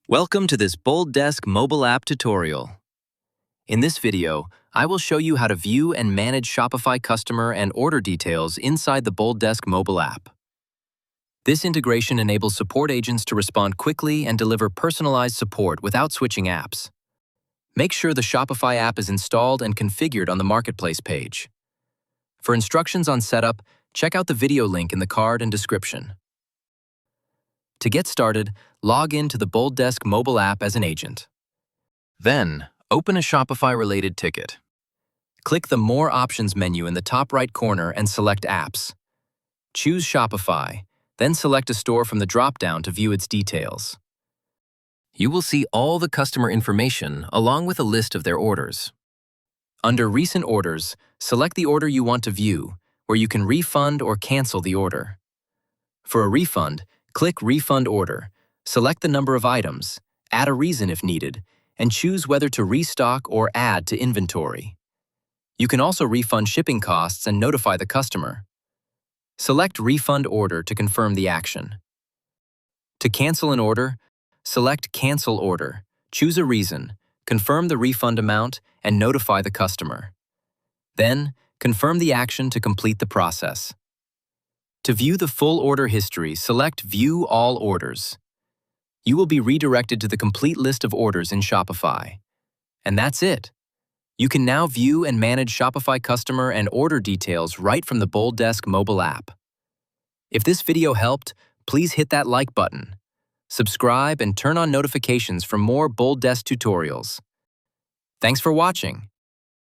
Welcome to this BoldDesk mobile app tutorial. In this video, I will show you how to view and manage Shopify customer and order details inside the BoldDesk mobile app. This integration enables support agents to respond quickly and deliver personalized support without switching apps. Make sure the Shopify app is installed and configured on the Marketplace page. For instructions on setup, check out the video link in the card and description. To get started, log in to the BoldDesk mobile app as an agent. Then, open a Shopify-related ticket. Click the More Options menu in the top right corner and select Apps. Choose Shopify, then select a store from the drop-down to view its details. You will see all the customer information along with a list of their orders. Under Recent Orders, select the order you want to view, where you can refund or cancel the order. For a refund, click Refund Order, select the number of items, add a reason if needed, and choose whether to restock or add to inventory. You can also refund shipping costs and notify the customer. Select Refund Order to confirm the action. To cancel an order, select Cancel Order, choose a reason, confirm the refund amount, and notify the customer. Then, confirm the action to complete the process. To view the full order history, select View All Orders. You will be redirected to the complete list of orders in Shopify. And that's it. You can now view and manage Shopify customer and order details right from the BoldDesk mobile app. If this video helped, please hit that like button. Subscribe and turn on notifications for more BoldDesk tutorials. Thanks for watching.